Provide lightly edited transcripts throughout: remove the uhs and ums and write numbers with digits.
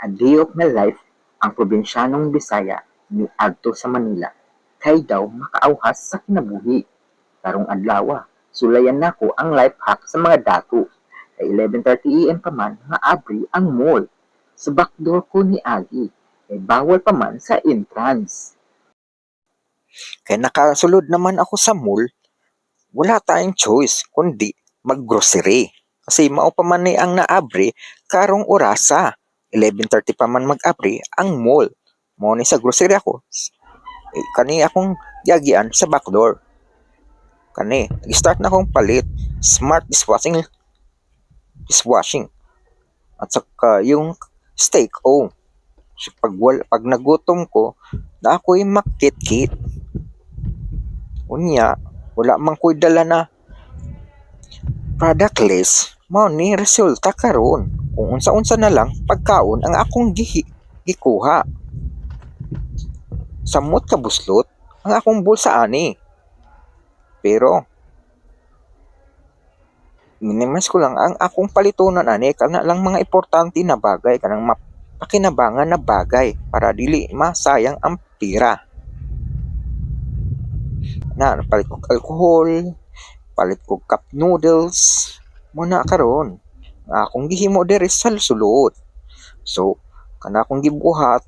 A day of my life, ang probinsyanong Bisaya miadto sa Manila kay daw makaawhas sa kinabuhi. Karong adlaw, sulayan nako ang life hack sa mga dato. Kay 11:30 AM pa man nga abri ang mall. Sa backdoor ko ni Agi, kay bawal pa man sa entrance. Kaya nakasulod naman ako sa mall, wala tayong choice kundi maggrocery. Kasi mao pa man ni ang naabri karong orasa. 11:30 pa man mag-abri ang mall. Mo ni sa grocery ako. Kani akong yagian sa backdoor. Kani, nag-start na akong palit. Smart dishwashing. At saka yung steak, oh. So, pag nagutom ko, na ako'y makit-kit. Unya, wala man ko'y dala na product list, mao ni resulta karon. Kung unsa-unsa na lang pagkaon ang akong gikuha. Samot ka buslot ang akong bulsa ani. Pero minimize ko lang ang akong palitunan ani kana lang mga importante na bagay kanang mapakinabangan na bagay para dili masayang ang pira. Palit ko alcohol, palit ko cup noodles, muna karon. Akong gihimo diri sa sulod. So, kana akong gibuhat,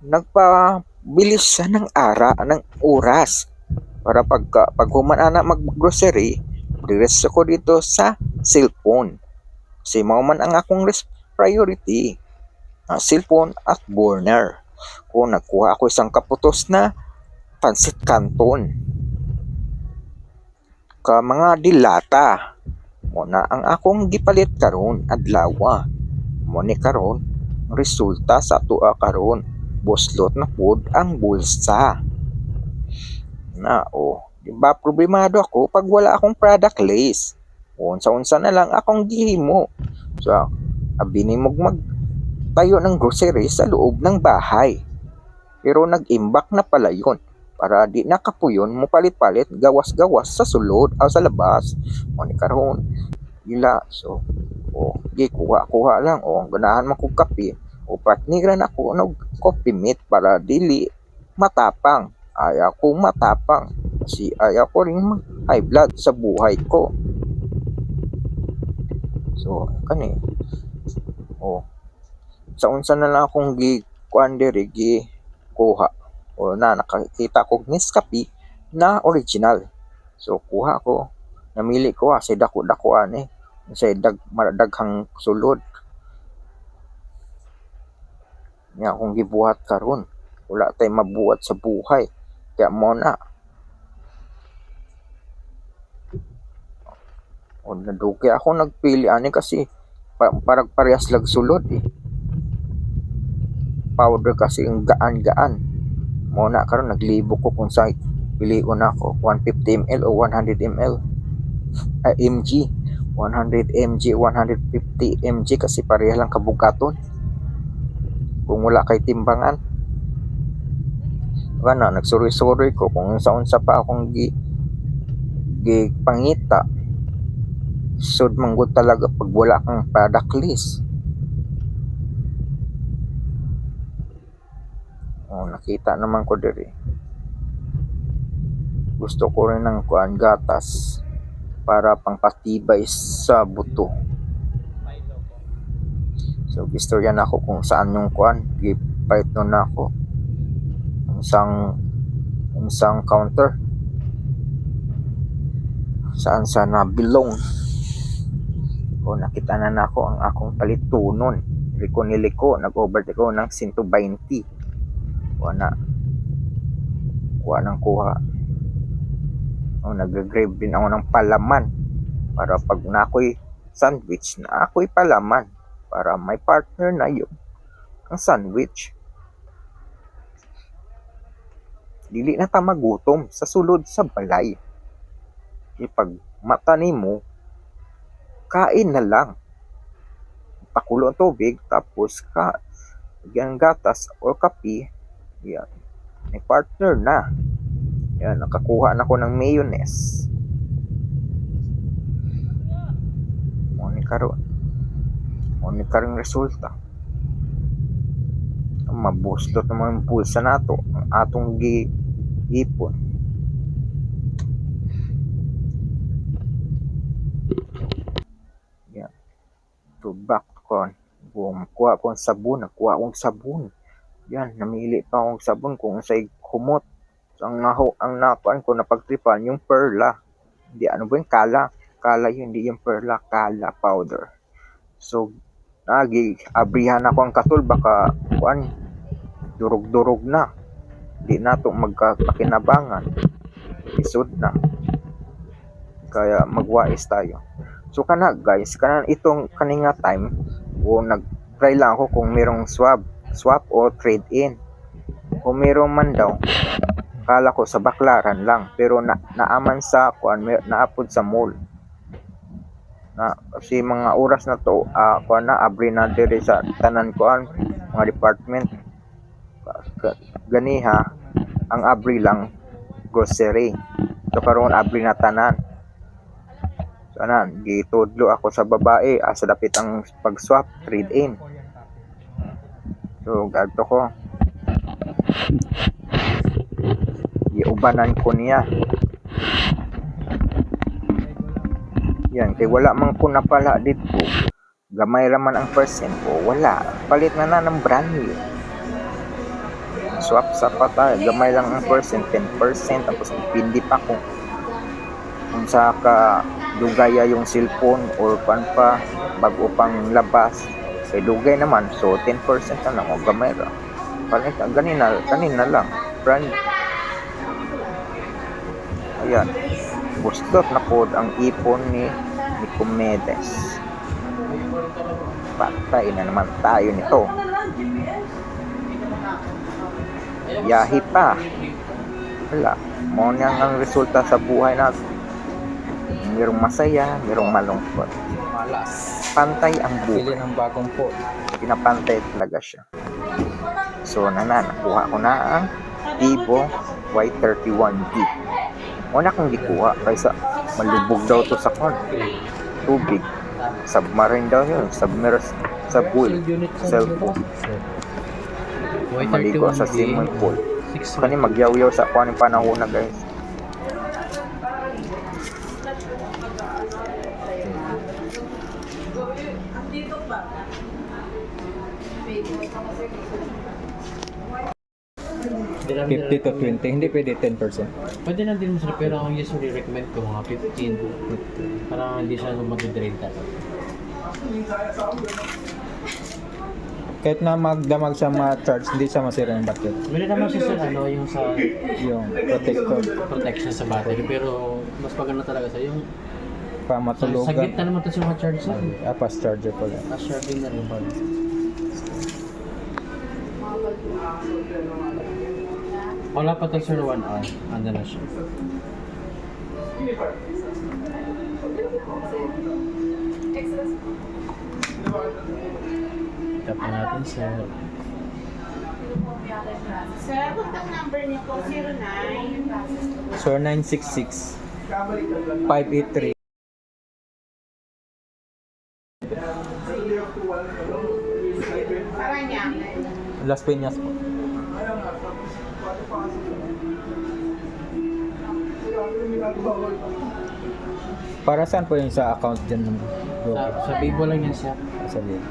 nagpabilis sa ng ng oras para pag human ana mag-grocery, diretso ko dito sa cellphone. Kasi mao man ang akong priority. Cellphone at burner. Kung nagkuha ako isang kaputos na pansit canton. Ka mga dilata. Muna ang akong gipalit karon adlaw. Mo ni karon resulta sa tuwa karon buslot na pud ang bulsa. Di ba problemado ako pag wala akong product list. Unsa-unsa na lang akong gihimo. So, abi ni magtayo ng grocery sa loob ng bahay. Pero nag-imbak na pala yun. Para di nakapuyon mo palit-palit gawas-gawas sa sulod o sa labas. O ni karon ila. So, kuha lang. Ganahan man kong kape. Partneran ako ng coffee mate para dili matapang. Ayaw ko matapang. Kasi ayaw ko rin high blood sa buhay ko. So, kani. Sa unsa na lang akong kuan diri kuha. Nakakita ko Nescafe na original. So, kuha ko. Namili ko sa dako-dako ani. Sa daghang sulod. Nga akong gibuhat karon. Wala tay mabuhat sa buhay. Kaya mo na. Naduki ako nagpili ani kasi parang parehas lag sulod eh. Powder kasi ang gaan-gaan. Mo na karon naglibo ko kung sa piliun ako 150 ml o 100 ml. mg 100 mg 150 mg kasi pareha lang kabugaton. Kung wala kay timbangan. Nagsuri-suri ko kung unsa-unsa pa akong pangita. Sud manggod talaga pag wala kang product list. Nakita naman ko diri. Gusto ko rin ng gatas para pangpatibay sa buto. So, istorya na ako kung saan yung gipalit nun na ako. Isang counter. Saan sa nabilong. Nakita na nako ang akong palitunon. Niliko, nag-overtake ko ng 120. Kuha nang kuha. Nag-grave din ako ng palaman. Para pag na ako'y sandwich, na ako'y palaman. Para may partner na yun. Ang sandwich. Dili na ta magutom sa sulod sa balay. Pag mata nimo, kain na lang. Pakulo ang tubig, tapos yan gatas o kape. Yan. May partner na. Yan, nakakuha na ko ng mayonnaise. Mo ni karon resulta. mabustot naman ang pulsa nato ang atong ipon. Yan. To back ko. Kuha ko ang sabon. Nakuha akong sabon. Yan. Namili pa akong sabon kung sa'y kumot. So, ang nakuhaan ko na pagtripan, yung perla. Hindi, ano ba yung kala? Kala yun, hindi yung perla. Kala powder. So, abrihan ako ang katul. Baka, durog-durog na. Di na ito magkapakinabangan. Isod na. Kaya magwais tayo. So kana guys, itong kaninga time nag-try lang ako kung merong swap o trade in. Kung meron man daw, kala ko sa Baklaran lang, pero naaman sa naapod sa mall. Kasi mga oras na to, abri na dire sa tanan mga department. Ganiha ang abri lang grocery. So karon abri na tanan. So gitudlo ako sa babae sa dapit ang pag-swap trade in. So gadto ko. Iubanan ko niya. Yan kay wala man ko napala dito. Gamay raman ang percent ko, wala. Palit na ng brand new. Swap sa pata, gamay lang ang percent, 10%, tapos dipindi pa ko kung sa ka dugaya yung cellphone or pan pa bago pang labas kay dugay naman, so 10% na lang o gamay ra palit kanina lang brand. Ayan, bustot na po ang ipon ni Comedes. Patay na naman tayo nito. Yahi pa. Wala. Mo niyang ang resulta sa buhay natin. Merong masaya, merong malungkot. Malas. Pantay ang Pili buhay. ng bagong phone. Pinapantay talaga siya. So, nakuha ko na ang Vivo Y31B. Una kong gikuha kaysa malubog daw to sa tubig. Submarine daw yun. Sa pool. Cellphone. Maligo sa swimming pool. Kani magyaw-yaw sa kuha ng panahon na guys. Hindi lang 50 to 20, hindi pwede 10%. Pwede lang din masarap pero ang usually recommend ko mga 15. Parang hindi siya mag-drain talaga. Kahit na magdamag siya ma-charge, hindi siya masira yung battery. Meron naman siya sa yung sa Yung protector, protection sa battery pero mas maganda talaga sa yung pa sa matulugan. gitna naman to siya ma-charge sa. Fast charger pala. Fast charging na rin pala. Wala pa to sir 1 hour. Ano na siya. Tap na natin sir. Sir, contact number niyo po 09. So 966 583. Paranaque. Las Peñas po. Para saan po yung sa account dyan ng Sa Bibo lang yan siya. sabihin?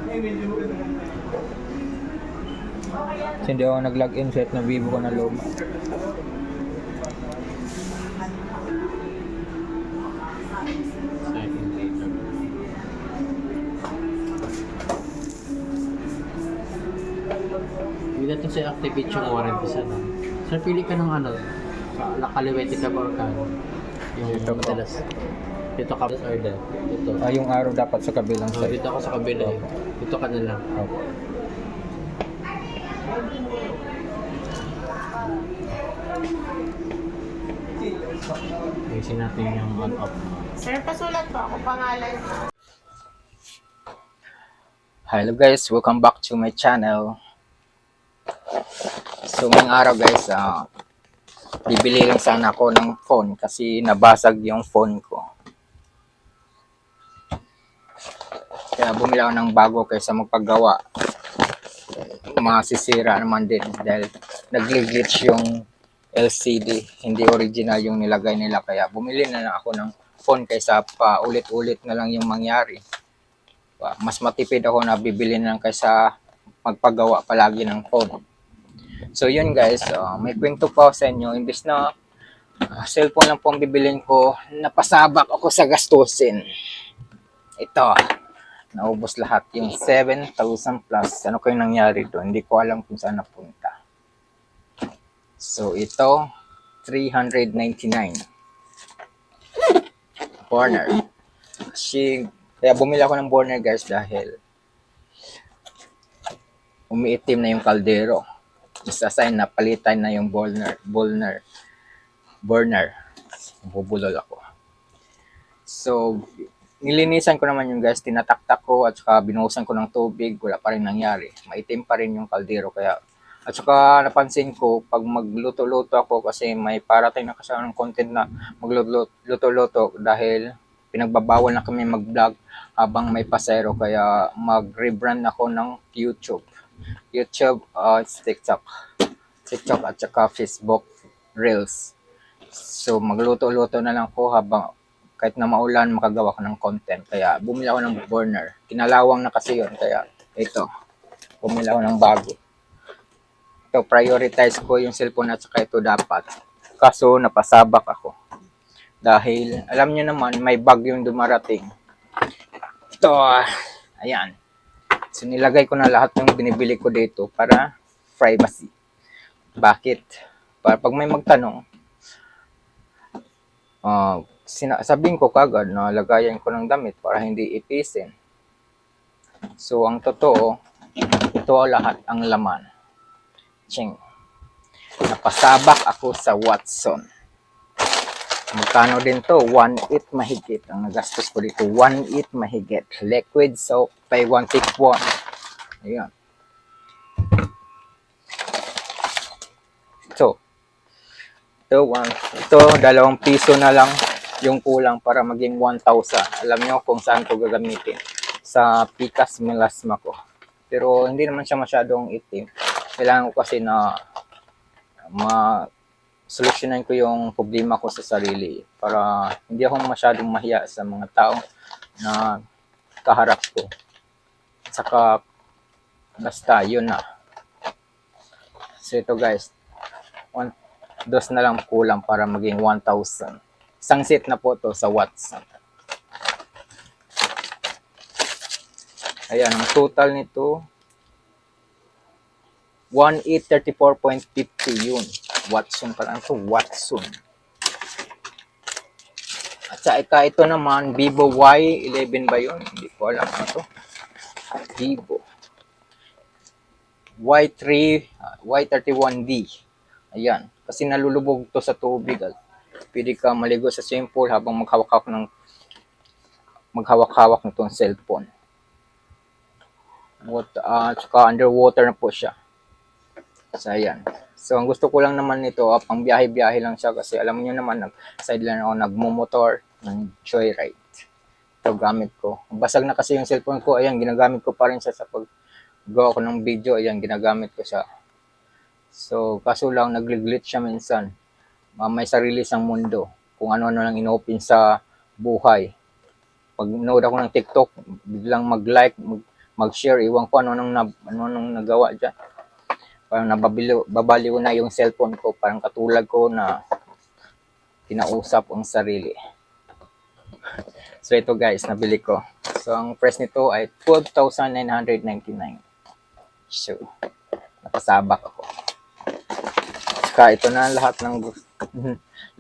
Kasi hindi ako nag-login set ng Vivo ko na luma. Second later. Hindi natin siya activate yung warranty sa no. Sir, pili ka ng ano, nakaliwete ka ba or ka? Yung Dito po. madalas. Dito ka or the? Dito. Yung arrow dapat sa kabilang So, side. dito ako sa kabila. Dito ka na lang. Okay. Ayusin natin yung on-off. Sir, pasulat po ako pangalan ko. Hello guys, welcome back to my channel. So ngayong araw guys, bibili lang sana ako ng phone kasi nabasag yung phone ko. Kaya bumili ako ng bago kaysa magpagawa. masisira naman din dahil nag-glitch yung LCD. Hindi original yung nilagay nila. Kaya bumili na lang ako ng phone kaysa pa ulit-ulit na lang yung mangyari. Mas matipid ako na bibili na lang kaysa magpagawa palagi ng phone. So yun guys, may kwento pa ako sa inyo. Imbis na cellphone lang pong bibilin ko, napasabak ako sa gastusin. Ito, naubos lahat yung 7,000 plus. Ano kayong nangyari doon? Hindi ko alam kung saan napunta. So ito, 399. Burner. Kaya bumili ako ng burner guys dahil umiitim na yung kaldero. Just assign na palitan na yung burner. Bubulol ako. So, nilinisan ko naman yung guys, tinataktak ko at saka binuhusan ko ng tubig, wala pa rin nangyari. Maitim pa rin yung kaldero kaya at saka napansin ko pag magluto-luto ako kasi may parating na kasi ng content na magluto-luto dahil pinagbabawal na kami mag-vlog habang may pasero kaya mag-rebrand ako ng YouTube, TikTok at saka Facebook Reels. So magluto-luto na lang ko habang kahit na maulan makagawa ko ng content. Kaya bumili ako ng burner. Kinalawang na kasi yun kaya ito, bumili ako ng bago. Ito, prioritize ko yung cellphone at saka ito dapat. Kaso napasabak ako. Dahil alam niyo naman may bagyong dumarating. Ito, ayan. So nilagay ko na lahat ng binibili ko dito para privacy. Bakit? Para pag may magtanong, sabihin ko kagad na lagayan ko ng damit para hindi ipisin. So ang totoo, ito lahat ang laman. Ching. Napasabak ako sa Watson. Magkano din to? 1.8 mahigit. Ang nagastos ko dito, 1.8 mahigit. Liquid soap, buy one take one. Ayan. So, ito, 2 piso na lang yung kulang para maging 1,000. Alam nyo kung saan ko gagamitin. Sa Pikas Melasma ko. Pero hindi naman siya masyadong itim. Kailangan ko kasi na solusyonan ko yung problema ko sa sarili para hindi ako masyadong mahiya sa mga tao na kaharap ko. Saka basta yun na. So ito guys, 2 na lang kulang para maging 1,000. Isang set na po to sa Watson. Ayan, ang total nito 1,834.50 yun. Watson pala ito, Watson. At saka ito naman, Vivo Y11 ba yun? Hindi ko alam ito. Vivo Y3, Y31D. Ayan, kasi nalulubog to sa tubig. Pwede ka maligo sa swimming pool habang maghawak-hawak nitong cellphone. Tsaka underwater na po siya. So, ayan. So, ang gusto ko lang naman nito, pang biyahe-biyahe lang siya kasi alam niyo naman, nag-sideline ako, nagmumotor, ng joyride. Ito, gamit ko. Basag na kasi yung cellphone ko, ayan, ginagamit ko pa rin siya sa pag-gawa ko ng video, ayan, ginagamit ko siya. So, kaso lang, nag-glitch siya minsan. May sarili siyang mundo. Kung ano-ano lang inopen sa buhay. Pag nanood ako ng TikTok, biglang mag-like, mag-share, iwan ko ano nang nagawa dyan. Parang babaliw na yung cellphone ko. Parang katulad ko na kinausap ang sarili. So ito guys, nabili ko. So ang price nito ay 12,999. So, napasabak ako. Saka ito na lahat ng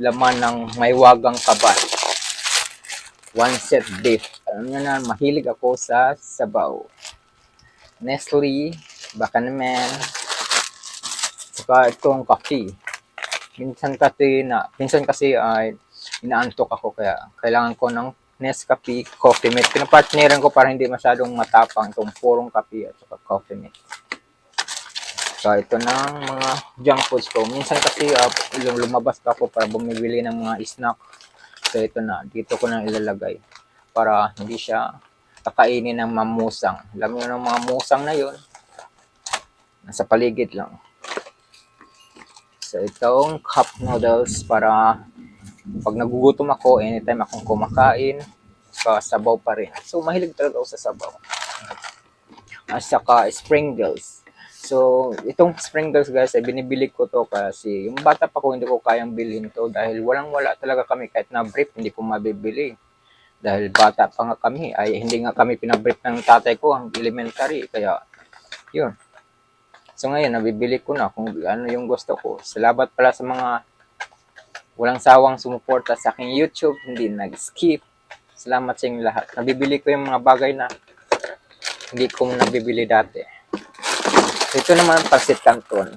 laman ng may wagang kaban. 1 set beef. Alam nyo na, mahilig ako sa sabaw. Nestle, Bakanemen, saka itong coffee. Minsan kasi ay inaantok ako kaya kailangan ko ng Nescafe Coffee Mate. Pinapartneran ko para hindi masyadong matapang itong purong kape at saka coffee mate. So ito na mga junk foods ko. Minsan kasi lumabas pa ako para bumibili ng mga snack. So ito na, dito ko na ilalagay para hindi siya kakainin ng mamusang. Alam niyo ng mga musang na 'yon. Nasa paligid lang. So, itong cup noodles para pag nagugutom ako, anytime akong kumakain, sabaw pa rin. So, mahilig talaga ako sa sabaw. At saka, Sprinkles. So, itong Sprinkles guys, ay binibili ko to kasi yung bata pa ko, hindi ko kayang bilhin to dahil walang-wala talaga kami kahit na brief, hindi ko mabibili. Dahil bata pa nga kami, ay hindi nga kami pinabrief ng tatay ko, ang elementary. Kaya, yun. So ngayon, nabibili ko na kung ano yung gusto ko. Salamat pala sa mga walang sawang sumuporta sa aking YouTube, hindi nag-skip. Salamat sa inyong lahat. Nabibili ko yung mga bagay na hindi ko nabibili dati. Ito naman, Pansit Canton.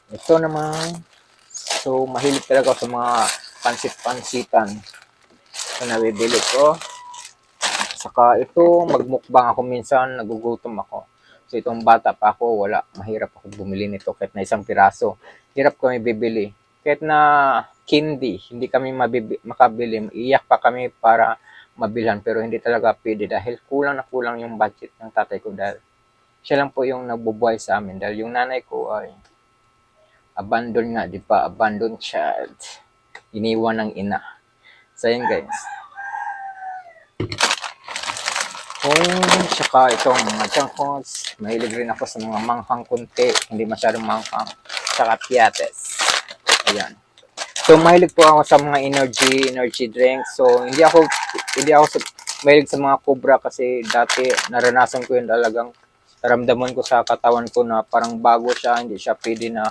Ito naman, so mahilig talaga ako sa mga pansit-pansitan. So nabibili ko. Saka ito, magmukbang ako minsan, nagugutom ako. So itong bata pa ako, mahirap ako bumili nito kahit na isang piraso. Hirap kami bibili. Kahit na candy, hindi kami makabili. Iyak pa kami para mabilhan pero hindi talaga pwede dahil kulang na kulang yung budget ng tatay ko dahil siya lang po yung nagbubuhay sa amin dahil yung nanay ko ay abandon nga, di ba? Abandoned child. Iniwan ng ina. So yun guys. Saka itong mga junk foods, mahilig rin ako sa mga manghang kunti, hindi masyadong manghang, saka piates. Ayan. So mahilig po ako sa mga energy drinks. So hindi ako mahilig sa mga Cobra kasi dati naranasan ko yun talagang naramdaman ko sa katawan ko na parang bago siya, hindi siya pwede na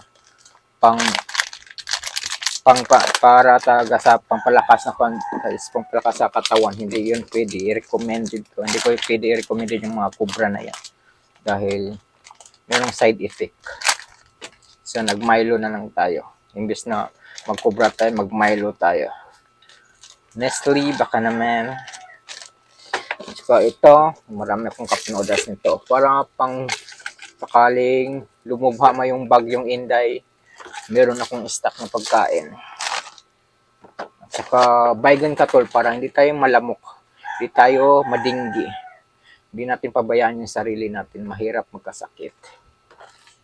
para talaga sa pampalakas sa katawan, hindi yun pwede i-recommended ko. Hindi ko pwede i-recommended yung mga Cobra na yan dahil merong side effect. So nag-Milo na lang tayo. Imbes na mag-Cobra tayo, mag-Milo tayo. Nestle, baka naman. Saka ito, marami akong cup noodles nito. Para pang sakaling lumubha mo yung bagyong Inday, meron akong stock ng pagkain. At saka baygon katol para hindi tayo malamok, hindi tayo madinggi. Hindi natin pabayaan yung sarili natin, mahirap magkasakit.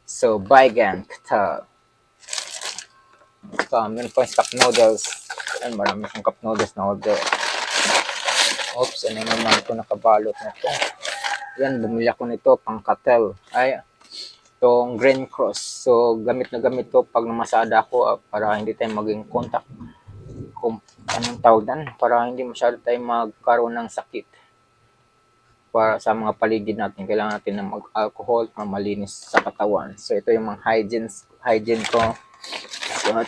So, baygon katol. Meron pa yung cup noodles. Ayan, marami akong cup noodles na order. Oops, ano naman ito nakabalot na ito. Yan, bumili ako nito, pang Catel. Ay, itong Green Cross. So, gamit na gamit to pag namasada ako para hindi tayo maging contact. Anong tawag dan? Para hindi masyado tayo magkaroon ng sakit. Para sa mga paligid natin, kailangan natin na mag-alcohol para malinis sa katawan. So, ito yung mga hygiene ko. So, at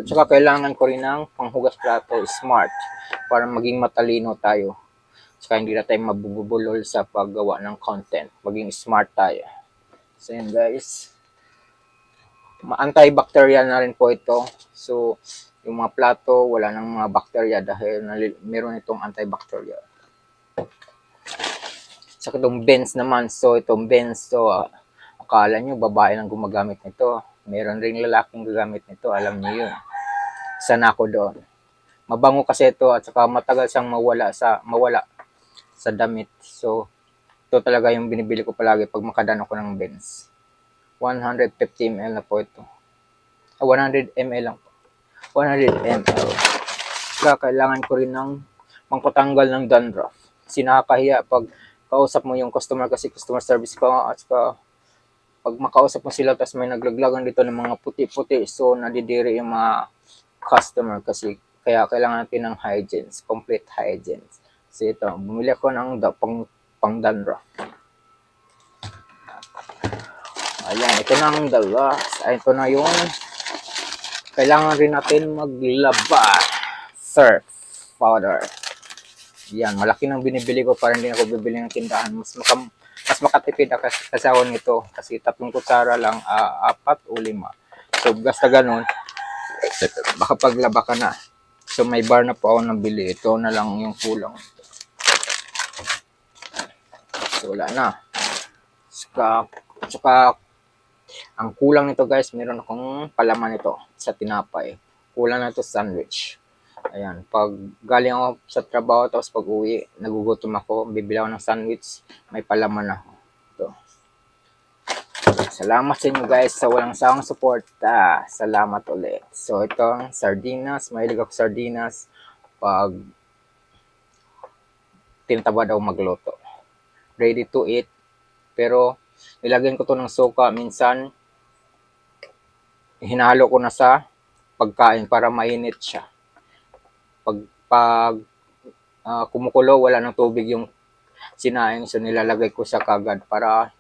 saka kailangan ko rin ng panghugas plato, smart, para maging matalino tayo. Saka hindi na tayo mabubulol sa paggawa ng content. Maging smart tayo. So yun guys. Antibacterial na rin po ito. So yung mga plato, wala nang mga bacteria dahil meron itong antibacterial. Saka itong Benz naman. So itong Benz, so akala nyo babae lang gumagamit nito. Meron ring lalaking gagamit nito. Alam niyo yun. Sana ako doon. Mabango kasi ito at saka matagal siyang mawala sa damit. So, ito talaga yung binibili ko palagi pag makadaan ako ng Benz. 150 ml na po ito. 100 ml lang po. 100 ml. Kaya kailangan ko rin ng pangpatanggal ng dandruff. Sinakahiya pag kausap mo yung customer kasi customer service ko at saka pag makausap mo sila tapos may naglaglagan dito ng mga puti-puti, so nadidiri yung mga customer kasi kaya kailangan natin ng hygiene, complete hygiene. So ito, bumili ako ng pang dandruff. Ayan, ito na ang dalawa. Ito na yung kailangan rin natin maglaba. Surf powder. Yan, malaki nang binibili ko para hindi ako bibili ng tindahan. Mas makatipid ako sa ako nito kasi 3 kutsara lang, 4 o 5. So basta ganun, baka paglaba ka na. So may bar na po ako nabili. Ito na lang yung kulang. So wala na. Saka ang kulang nito guys, meron akong palaman nito sa tinapay. Kulang na ito sandwich. Ayan, pag galing ako sa trabaho tapos pag uwi, nagugutom ako, bibili ako ng sandwich, may palaman ako. Ito. Salamat sa inyo guys sa walang sawang suporta. Salamat ulit. So itong sardinas, mahilig ako sardinas pag tinatawad ako magluto. Ready to eat. Pero nilagyan ko to ng suka. Minsan hinalo ko na sa pagkain para mainit siya. Pag kumukulo, wala ng tubig yung sinaing. So nilalagay ko siya kagad para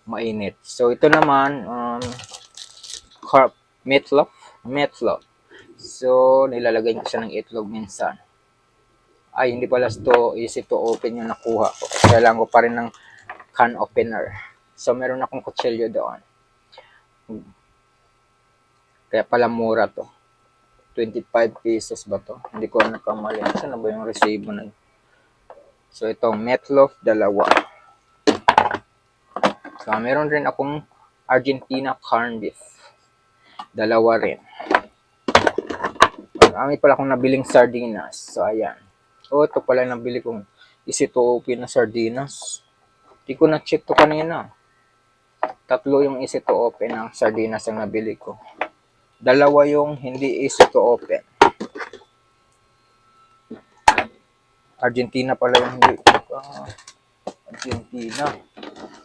mainit. So ito naman meatloaf. So nilalagay ko siya ng itlog minsan. Ay, hindi pala ito easy to open yung nakuha ko. Kailangan ko pa rin ng can opener. So meron akong kutsilyo doon. Kaya pala mura to. 25 pesos ba to? Hindi ko nakamali. Saan na ba yung resibo na yun? So ito, meatloaf, dalawa. So, meron rin akong Argentina corned beef. Dalawa rin. Marami pala akong nabiling sardinas. So, ayan. Oh, ito pala nabili kong easy to open na sardinas. Hindi ko na-check to kanina. 3 yung easy to open ng sardinas ang nabili ko. 2 yung hindi easy to open. Argentina pala yung hindi. Argentina.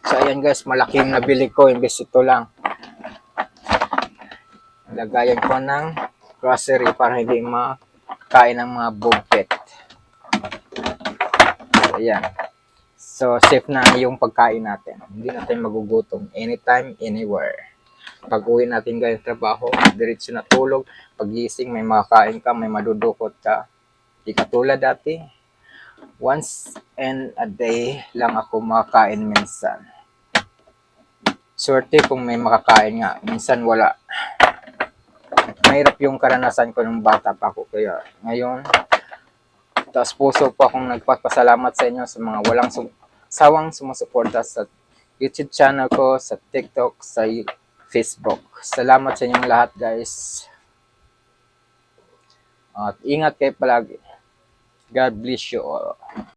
So, ayan guys, malaki yung nabili ko. Imbes ito lang. Lagayan ko ng grocery para hindi makain ng mga bugpet. Ayan. So, safe na yung pagkain natin. Hindi natin magugutom. Anytime, anywhere. Pag uwi natin guys trabaho, diretso na tulog. Pag-gising, may makakain ka, may madudukot ka. Di katulad dati. Once and a day lang ako makakain minsan. Swerte kung may makakain nga. Minsan wala. Mahirap yung karanasan ko nung bata pa ako. Kaya ngayon, taas puso po akong nagpapasalamat sa inyo sa mga walang sawang sumusuporta sa YouTube channel ko, sa TikTok, sa Facebook. Salamat sa inyong lahat guys. At ingat kayo palagi. God bless you all.